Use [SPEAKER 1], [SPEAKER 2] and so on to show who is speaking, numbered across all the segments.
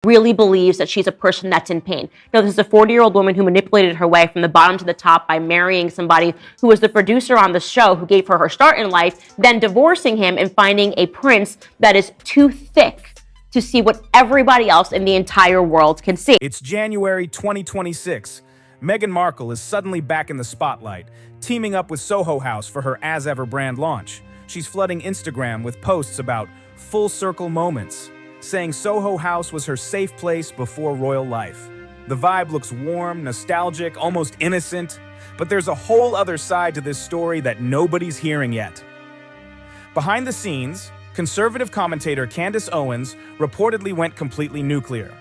[SPEAKER 1] really believes that she's a person that's in pain. Now, this is a 40-year-old woman who manipulated her way from the bottom to the top by marrying somebody who was the producer on the show who gave her her start in life, then divorcing him and finding a prince that is too thick to see what everybody else in the entire world can see.
[SPEAKER 2] It's January 2026. Meghan Markle is suddenly back in the spotlight, teaming up with Soho House for her As Ever brand launch. She's flooding Instagram with posts about full circle moments, saying Soho House was her safe place before royal life. The vibe looks warm, nostalgic, almost innocent, but there's a whole other side to this story that nobody's hearing yet. Behind the scenes, conservative commentator Candace Owens reportedly went completely nuclear.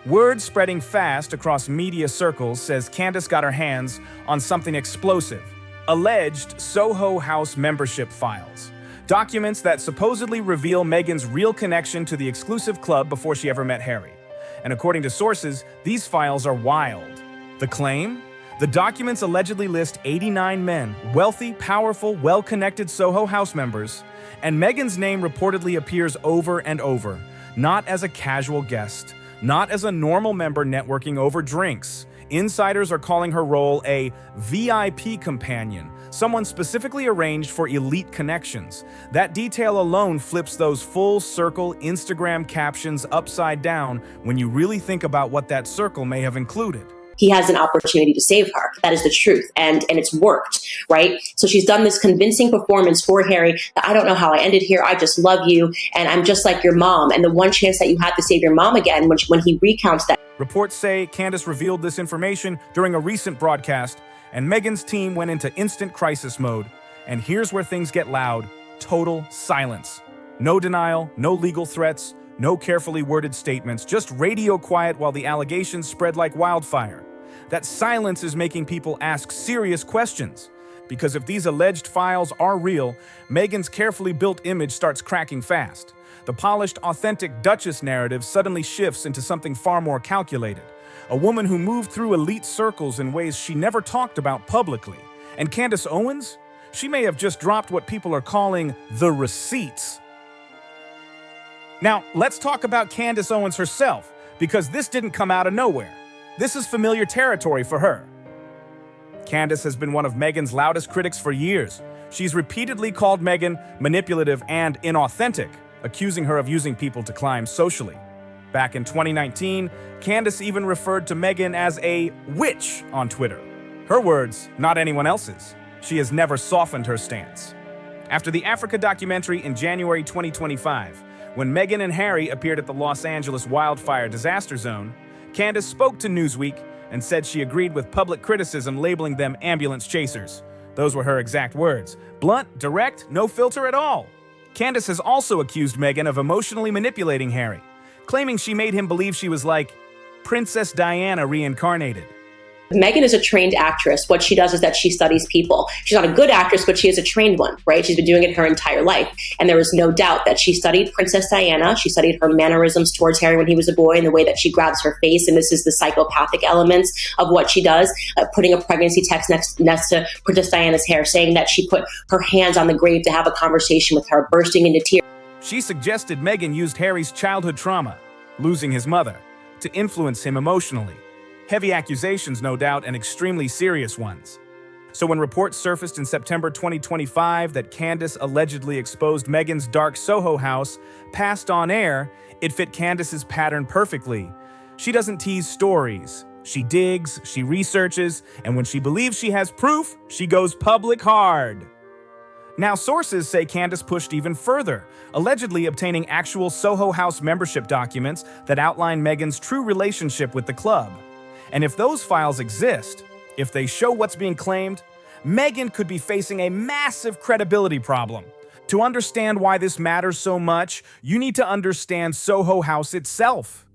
[SPEAKER 2] Word spreading fast across media circles says Candace got her hands on something explosive: alleged Soho House membership files. Documents that supposedly reveal Meghan's real connection to the exclusive club before she ever met Harry. And according to sources, these files are wild. The claim? The documents allegedly list 89 men, wealthy, powerful, well-connected Soho House members, and Meghan's name reportedly appears over and over, not as a casual guest, not as a normal member networking over drinks. Insiders are calling her role a VIP companion, someone specifically arranged for elite connections. That detail alone flips those full-circle Instagram captions upside down when you really think about what that circle may have included.
[SPEAKER 3] He has an opportunity to save her. That is the truth. And it's worked, right? So she's done this convincing performance for Harry that I don't know how I ended here. I just love you. And I'm just like your mom. And the one chance that you had to save your mom again, when he recounts that.
[SPEAKER 2] Reports say Candace revealed this information during a recent broadcast, and Meghan's team went into instant crisis mode. And here's where things get loud: total silence. No denial, no legal threats, no carefully worded statements, just radio quiet while the allegations spread like wildfire. That silence is making people ask serious questions. Because if these alleged files are real, Meghan's carefully built image starts cracking fast. The polished, authentic Duchess narrative suddenly shifts into something far more calculated. A woman who moved through elite circles in ways she never talked about publicly. And Candace Owens? She may have just dropped what people are calling the receipts. Now, let's talk about Candace Owens herself, because this didn't come out of nowhere. This is familiar territory for her. Candace has been one of Meghan's loudest critics for years. She's repeatedly called Meghan manipulative and inauthentic, accusing her of using people to climb socially. Back in 2019, Candace even referred to Meghan as a witch on Twitter. Her words, not anyone else's. She has never softened her stance. After the Africa documentary in January 2025, when Meghan and Harry appeared at the Los Angeles wildfire disaster zone, Candace spoke to Newsweek and said she agreed with public criticism labeling them ambulance chasers. Those were her exact words. Blunt, direct, no filter at all. Candace has also accused Meghan of emotionally manipulating Harry, claiming she made him believe she was like Princess Diana reincarnated.
[SPEAKER 3] Meghan is a trained actress. What she does is that she studies people. She's not a good actress, but she is a trained one, right? She's been doing it her entire life. And there is no doubt that she studied Princess Diana. She studied her mannerisms towards Harry when he was a boy and the way that she grabs her face. And this is the psychopathic elements of what she does, putting a pregnancy text next to Princess Diana's hair, saying that she put her hands on the grave to have a conversation with her, bursting into tears.
[SPEAKER 2] She suggested Meghan used Harry's childhood trauma, losing his mother, to influence him emotionally. Heavy accusations, no doubt, and extremely serious ones. So when reports surfaced in September 2025 that Candace allegedly exposed Meghan's dark Soho House past on air, it fit Candace's pattern perfectly. She doesn't tease stories. She digs, she researches, and when she believes she has proof, she goes public hard. Now, sources say Candace pushed even further, allegedly obtaining actual Soho House membership documents that outline Meghan's true relationship with the club. And if those files exist, if they show what's being claimed, Meghan could be facing a massive credibility problem. To understand why this matters so much, you need to understand Soho House itself.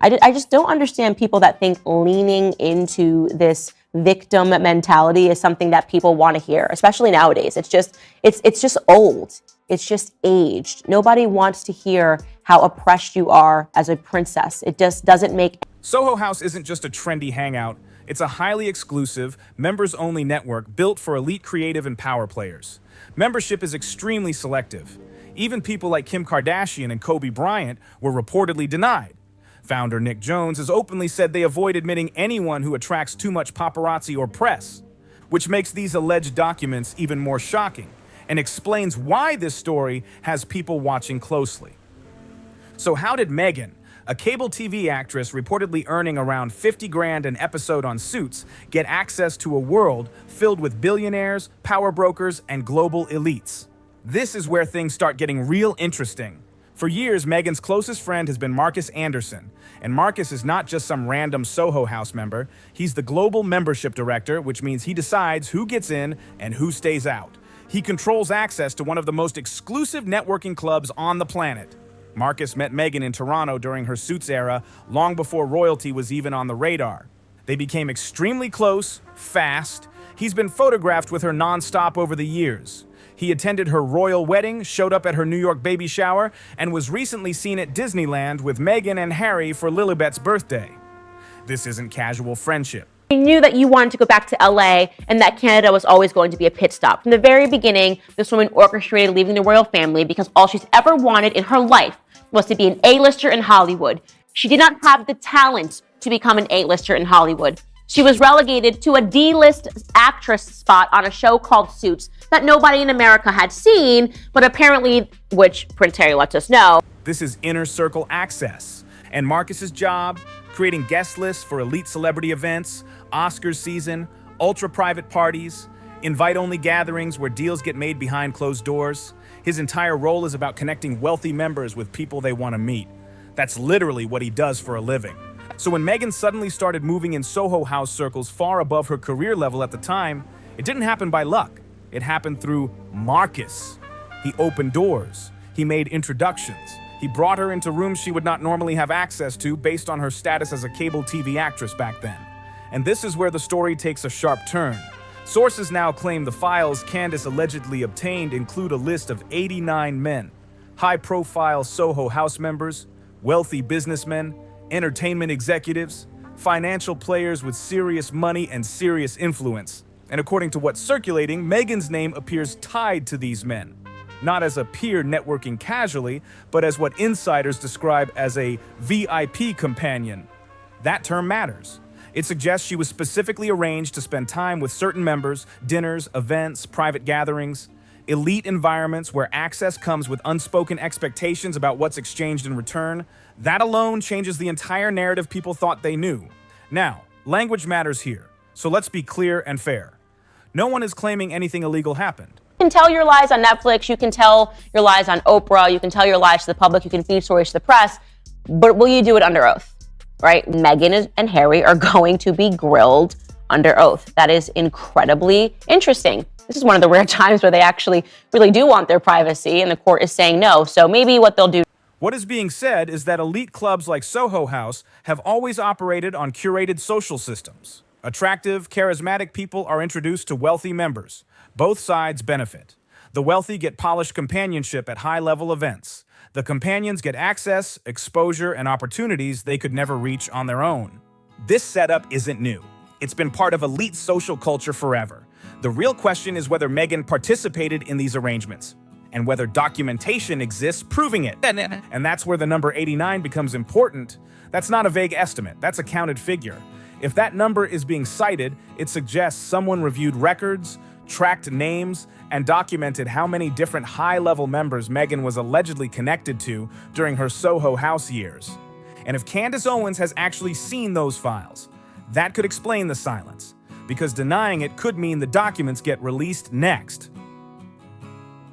[SPEAKER 1] I just don't understand people that think leaning into this victim mentality is something that people want to hear, especially nowadays. It's just old. It's just aged. Nobody wants to hear how oppressed you are as a princess. It just doesn't make.
[SPEAKER 2] Soho House isn't just a trendy hangout. It's a highly exclusive, members-only network built for elite creative and power players. Membership is extremely selective. Even people like Kim Kardashian and Kobe Bryant were reportedly denied. Founder Nick Jones has openly said they avoid admitting anyone who attracts too much paparazzi or press, which makes these alleged documents even more shocking and explains why this story has people watching closely. So how did Meghan, a cable TV actress reportedly earning around 50 grand an episode on Suits, get access to a world filled with billionaires, power brokers, and global elites? This is where things start getting real interesting. For years, Meghan's closest friend has been Marcus Anderson, and Marcus is not just some random Soho House member. He's the global membership director, which means he decides who gets in and who stays out. He controls access to one of the most exclusive networking clubs on the planet. Marcus met Meghan in Toronto during her Suits era, long before royalty was even on the radar. They became extremely close, fast. He's been photographed with her nonstop over the years. He attended her royal wedding, showed up at her New York baby shower, and was recently seen at Disneyland with Meghan and Harry for Lilibet's birthday. This isn't casual friendship.
[SPEAKER 1] We knew that you wanted to go back to LA and that Canada was always going to be a pit stop. From the very beginning, this woman orchestrated leaving the royal family because all she's ever wanted in her life was to be an A-lister in Hollywood. She did not have the talent to become an A-lister in Hollywood. She was relegated to a D-list actress spot on a show called Suits that nobody in America had seen, but apparently, which Prince Harry lets us know.
[SPEAKER 2] This is inner circle access. And Marcus's job, creating guest lists for elite celebrity events, Oscars season, ultra-private parties, invite-only gatherings where deals get made behind closed doors. His entire role is about connecting wealthy members with people they want to meet. That's literally what he does for a living. So when Meghan suddenly started moving in Soho House circles far above her career level at the time, it didn't happen by luck. It happened through Marcus. He opened doors. He made introductions. He brought her into rooms she would not normally have access to based on her status as a cable TV actress back then. And this is where the story takes a sharp turn. Sources now claim the files Candace allegedly obtained include a list of 89 men, high-profile Soho House members, wealthy businessmen, entertainment executives, financial players with serious money and serious influence. And according to what's circulating, Meghan's name appears tied to these men. Not as a peer networking casually, but as what insiders describe as a VIP companion. That term matters. It suggests she was specifically arranged to spend time with certain members, dinners, events, private gatherings, elite environments where access comes with unspoken expectations about what's exchanged in return. That alone changes the entire narrative people thought they knew. Now, language matters here, so let's be clear and fair. No one is claiming anything illegal happened.
[SPEAKER 1] You can tell your lies on Netflix, you can tell your lies on Oprah, you can tell your lies to the public, you can feed stories to the press, but will you do it under oath, right? Meghan and Harry are going to be grilled under oath. That is incredibly interesting. This is one of the rare times where they actually really do want their privacy and the court is saying no. So maybe what they'll do.
[SPEAKER 2] What is being said is that elite clubs like Soho House have always operated on curated social systems. Attractive, charismatic people are introduced to wealthy members. Both sides benefit. The wealthy get polished companionship at high-level events. The companions get access, exposure, and opportunities they could never reach on their own. This setup isn't new. It's been part of elite social culture forever. The real question is whether Meghan participated in these arrangements, and whether documentation exists proving it. And that's where the number 89 becomes important. That's not a vague estimate, that's a counted figure. If that number is being cited, it suggests someone reviewed records, tracked names, and documented how many different high-level members Meghan was allegedly connected to during her Soho House years. And if Candace Owens has actually seen those files, that could explain the silence, because denying it could mean the documents get released next.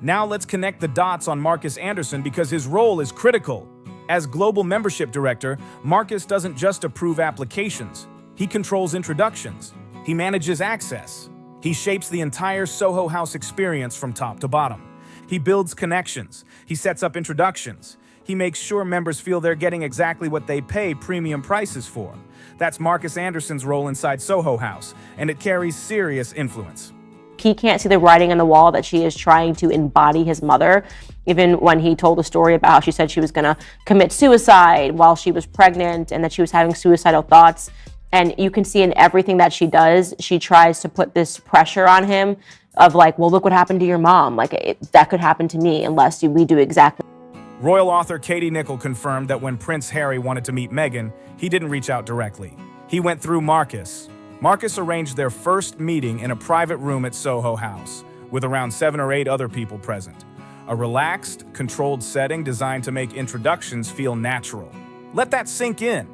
[SPEAKER 2] Now let's connect the dots on Marcus Anderson because his role is critical. As global membership director, Marcus doesn't just approve applications. He controls introductions. He manages access. He shapes the entire Soho House experience from top to bottom. He builds connections. He sets up introductions. He makes sure members feel they're getting exactly what they pay premium prices for. That's Marcus Anderson's role inside Soho House, and it carries serious influence.
[SPEAKER 1] He can't see the writing on the wall that she is trying to embody his mother. Even when he told the story about how she said she was going to commit suicide while she was pregnant and that she was having suicidal thoughts. And you can see in everything that she does, she tries to put this pressure on him of like, well, look what happened to your mom. Like, that could happen to me unless we do exactly.
[SPEAKER 2] Royal author Katie Nicholl confirmed that when Prince Harry wanted to meet Meghan, he didn't reach out directly. He went through Marcus. Marcus arranged their first meeting in a private room at Soho House, with around 7 or 8 other people present. A relaxed, controlled setting designed to make introductions feel natural. Let that sink in.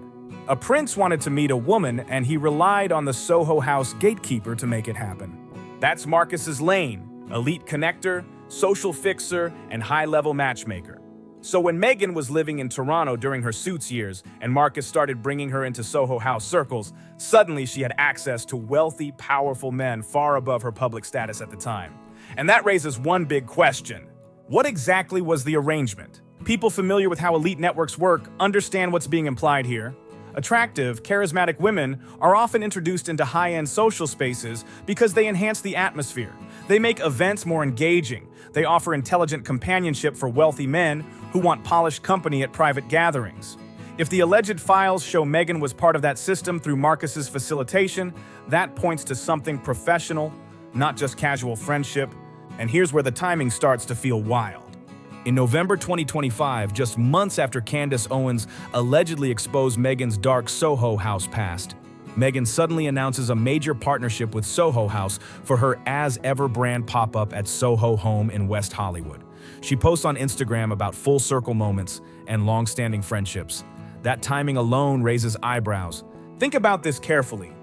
[SPEAKER 2] A prince wanted to meet a woman, and he relied on the Soho House gatekeeper to make it happen. That's Marcus's lane: elite connector, social fixer, and high-level matchmaker. So when Meghan was living in Toronto during her Suits years and Marcus started bringing her into Soho House circles, suddenly she had access to wealthy, powerful men far above her public status at the time. And that raises one big question. What exactly was the arrangement? People familiar with how elite networks work understand what's being implied here. Attractive, charismatic women are often introduced into high-end social spaces because they enhance the atmosphere. They make events more engaging. They offer intelligent companionship for wealthy men who want polished company at private gatherings. If the alleged files show Meghan was part of that system through Marcus's facilitation, that points to something professional, not just casual friendship. And here's where the timing starts to feel wild. In November 2025, just months after Candace Owens allegedly exposed Meghan's dark Soho House past, Meghan suddenly announces a major partnership with Soho House for her As Ever brand pop-up at Soho Home in West Hollywood. She posts on Instagram about full circle moments and long-standing friendships. That timing alone raises eyebrows. Think about this carefully.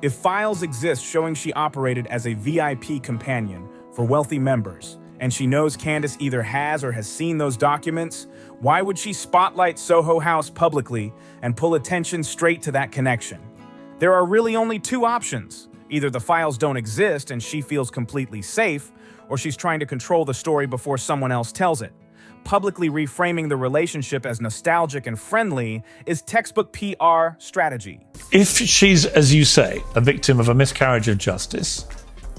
[SPEAKER 2] If files exist showing she operated as a VIP companion for wealthy members, and she knows Candace either has or has seen those documents, why would she spotlight Soho House publicly and pull attention straight to that connection? There are really only 2 options. Either the files don't exist and she feels completely safe, or she's trying to control the story before someone else tells it. Publicly reframing the relationship as nostalgic and friendly is textbook PR strategy.
[SPEAKER 4] If she's, as you say, a victim of a miscarriage of justice,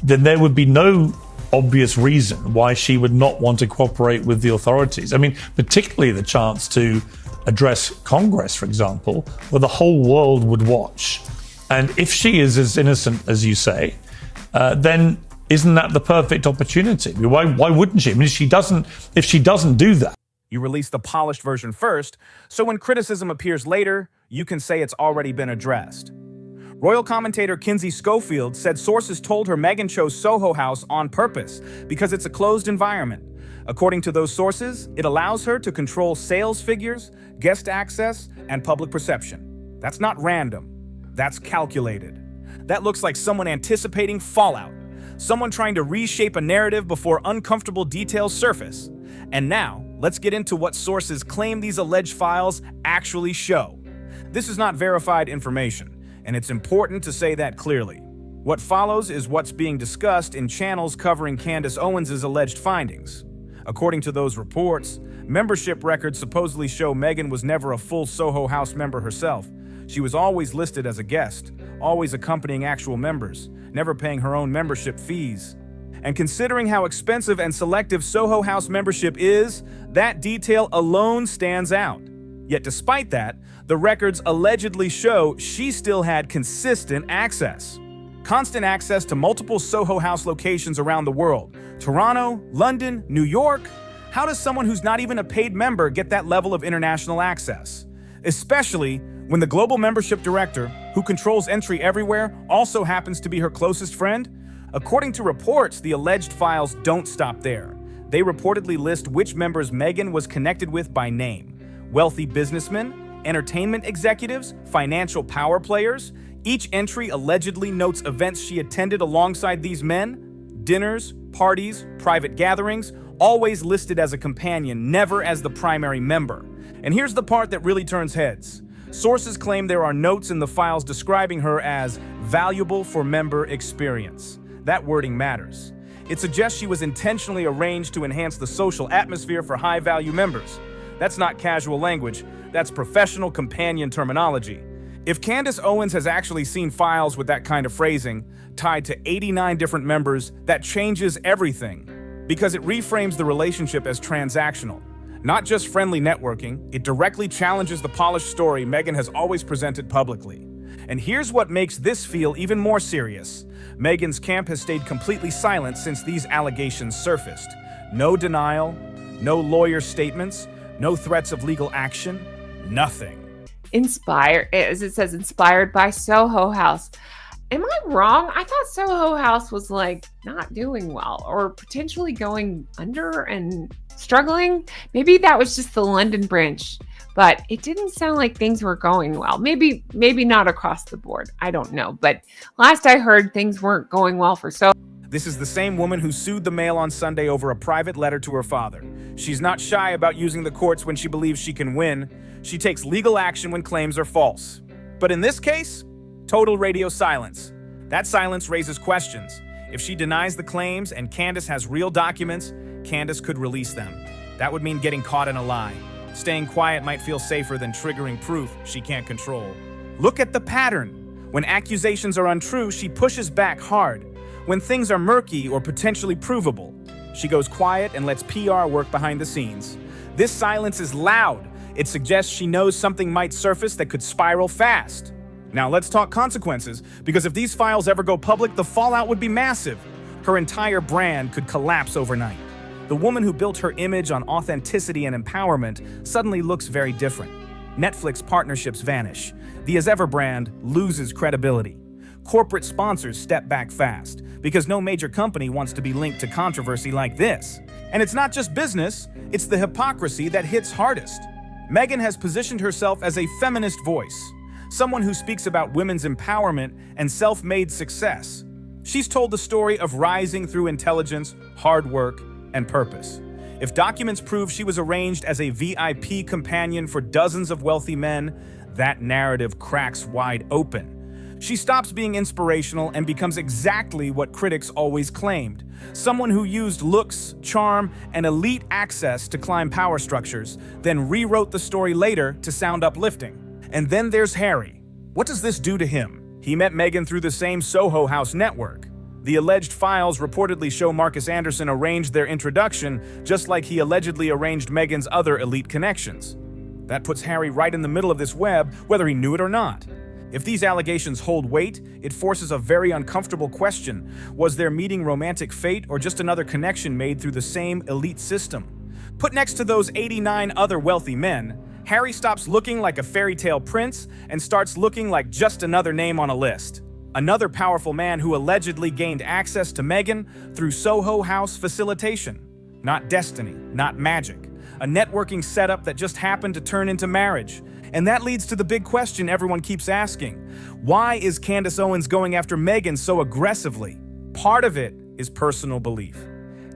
[SPEAKER 4] then there would be no obvious reason why she would not want to cooperate with the authorities. I mean, particularly the chance to address Congress, for example, where the whole world would watch. And if she is as innocent as you say, then isn't that the perfect opportunity? Why wouldn't she? I mean, if she doesn't do that.
[SPEAKER 2] You release the polished version first, so when criticism appears later, you can say it's already been addressed. Royal commentator Kinsey Schofield said sources told her Meghan chose Soho House on purpose because it's a closed environment. According to those sources, it allows her to control sales figures, guest access, and public perception. That's not random. That's calculated. That looks like someone anticipating fallout. Someone trying to reshape a narrative before uncomfortable details surface. And now, let's get into what sources claim these alleged files actually show. This is not verified information, and it's important to say that clearly. What follows is what's being discussed in channels covering Candace Owens' alleged findings. According to those reports, membership records supposedly show Meghan was never a full Soho House member herself. She was always listed as a guest, always accompanying actual members, never paying her own membership fees. And considering how expensive and selective Soho House membership is, that detail alone stands out. Yet despite that, the records allegedly show she still had consistent access. Constant access to multiple Soho House locations around the world. Toronto, London, New York. How does someone who's not even a paid member get that level of international access? Especially when the global membership director, who controls entry everywhere, also happens to be her closest friend? According to reports, the alleged files don't stop there. They reportedly list which members Meghan was connected with by name. Wealthy businessmen, entertainment executives, financial power players. Each entry allegedly notes events she attended alongside these men, dinners, parties, private gatherings, always listed as a companion, never as the primary member. And here's the part that really turns heads. Sources claim there are notes in the files describing her as valuable for member experience. That wording matters. It suggests she was intentionally arranged to enhance the social atmosphere for high-value members. That's not casual language, that's professional companion terminology. If Candace Owens has actually seen files with that kind of phrasing, tied to 89 different members, that changes everything, because it reframes the relationship as transactional. Not just friendly networking, it directly challenges the polished story Meghan has always presented publicly. And here's what makes this feel even more serious. Meghan's camp has stayed completely silent since these allegations surfaced. No denial, no lawyer statements, No threats of legal action, nothing.
[SPEAKER 5] Inspired, as it says, inspired by Soho House. Am I wrong? I thought Soho House was like not doing well or potentially going under and struggling. Maybe that was just the London branch, but it didn't sound like things were going well. Maybe not across the board. I don't know. But last I heard, things weren't going well for Soho.
[SPEAKER 2] This is the same woman who sued the Mail on Sunday over a private letter to her father. She's not shy about using the courts when she believes she can win. She takes legal action when claims are false. But in this case, total radio silence. That silence raises questions. If she denies the claims and Candace has real documents, Candace could release them. That would mean getting caught in a lie. Staying quiet might feel safer than triggering proof she can't control. Look at the pattern. When accusations are untrue, she pushes back hard. When things are murky or potentially provable, she goes quiet and lets PR work behind the scenes. This silence is loud. It suggests she knows something might surface that could spiral fast. Now let's talk consequences, because if these files ever go public, the fallout would be massive. Her entire brand could collapse overnight. The woman who built her image on authenticity and empowerment suddenly looks very different. Netflix partnerships vanish. The As Ever brand loses credibility. Corporate sponsors step back fast, because no major company wants to be linked to controversy like this. And it's not just business, it's the hypocrisy that hits hardest. Meghan has positioned herself as a feminist voice, someone who speaks about women's empowerment and self-made success. She's told the story of rising through intelligence, hard work, and purpose. If documents prove she was arranged as a VIP companion for dozens of wealthy men, that narrative cracks wide open. She stops being inspirational and becomes exactly what critics always claimed: someone who used looks, charm, and elite access to climb power structures, then rewrote the story later to sound uplifting. And then there's Harry. What does this do to him? He met Meghan through the same Soho House network. The alleged files reportedly show Marcus Anderson arranged their introduction, just like he allegedly arranged Meghan's other elite connections. That puts Harry right in the middle of this web, whether he knew it or not. If these allegations hold weight, it forces a very uncomfortable question. Was their meeting romantic fate or just another connection made through the same elite system? Put next to those 89 other wealthy men, Harry stops looking like a fairy tale prince and starts looking like just another name on a list. Another powerful man who allegedly gained access to Meghan through Soho House facilitation. Not destiny, not magic. A networking setup that just happened to turn into marriage. And that leads to the big question everyone keeps asking. Why is Candace Owens going after Meghan so aggressively? Part of it is personal belief.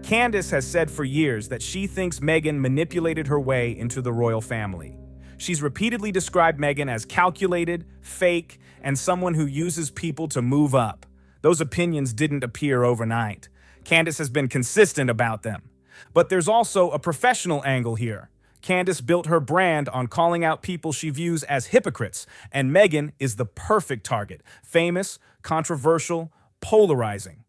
[SPEAKER 2] Candace has said for years that she thinks Meghan manipulated her way into the royal family. She's repeatedly described Meghan as calculated, fake, and someone who uses people to move up. Those opinions didn't appear overnight. Candace has been consistent about them. But there's also a professional angle here. Candace built her brand on calling out people she views as hypocrites, and Meghan is the perfect target. Famous, controversial, polarizing.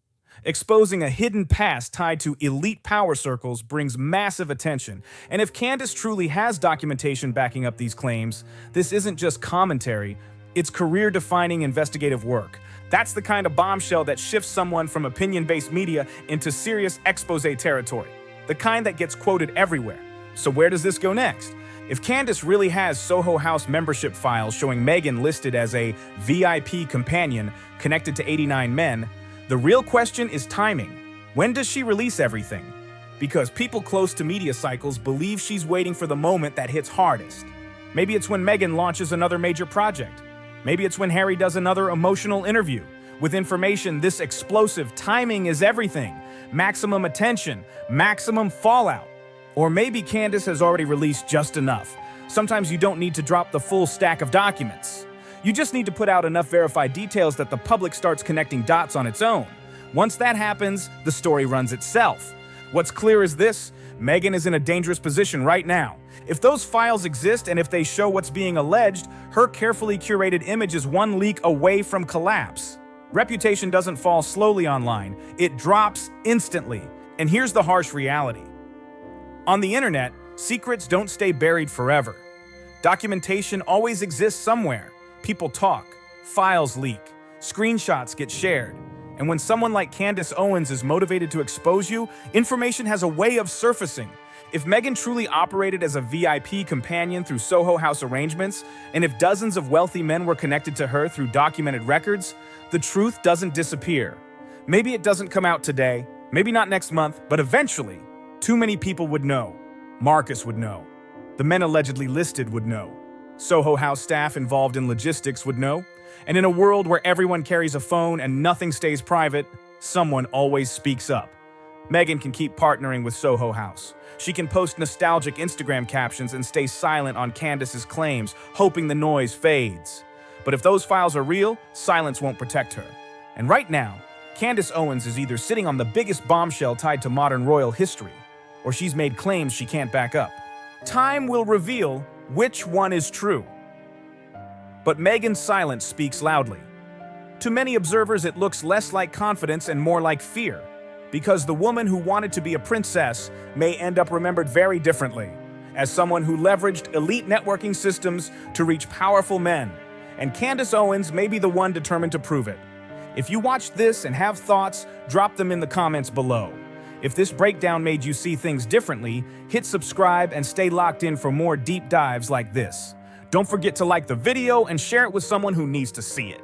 [SPEAKER 2] Exposing a hidden past tied to elite power circles brings massive attention. And if Candace truly has documentation backing up these claims, this isn't just commentary, it's career-defining investigative work. That's the kind of bombshell that shifts someone from opinion-based media into serious expose territory. The kind that gets quoted everywhere. So where does this go next? If Candace really has Soho House membership files showing Meghan listed as a VIP companion connected to 89 men, the real question is timing. When does she release everything? Because people close to media cycles believe she's waiting for the moment that hits hardest. Maybe it's when Meghan launches another major project. Maybe it's when Harry does another emotional interview. With information this explosive, timing is everything. Maximum attention, maximum fallout. Or maybe Candace has already released just enough. Sometimes you don't need to drop the full stack of documents. You just need to put out enough verified details that the public starts connecting dots on its own. Once that happens, the story runs itself. What's clear is this: Meghan is in a dangerous position right now. If those files exist and if they show what's being alleged, her carefully curated image is one leak away from collapse. Reputation doesn't fall slowly online, it drops instantly. And here's the harsh reality. On the internet, secrets don't stay buried forever. Documentation always exists somewhere. People talk, files leak, screenshots get shared. And when someone like Candace Owens is motivated to expose you, information has a way of surfacing. If Meghan truly operated as a VIP companion through Soho House arrangements, and if dozens of wealthy men were connected to her through documented records, the truth doesn't disappear. Maybe it doesn't come out today, maybe not next month, but eventually, too many people would know. Marcus would know. The men allegedly listed would know. Soho House staff involved in logistics would know. And in a world where everyone carries a phone and nothing stays private, someone always speaks up. Meghan can keep partnering with Soho House. She can post nostalgic Instagram captions and stay silent on Candace's claims, hoping the noise fades. But if those files are real, silence won't protect her. And right now, Candace Owens is either sitting on the biggest bombshell tied to modern royal history, or she's made claims she can't back up. Time will reveal which one is true. But Meghan's silence speaks loudly. To many observers, it looks less like confidence and more like fear, because the woman who wanted to be a princess may end up remembered very differently, as someone who leveraged elite networking systems to reach powerful men, and Candace Owens may be the one determined to prove it. If you watched this and have thoughts, drop them in the comments below. If this breakdown made you see things differently, hit subscribe and stay locked in for more deep dives like this. Don't forget to like the video and share it with someone who needs to see it.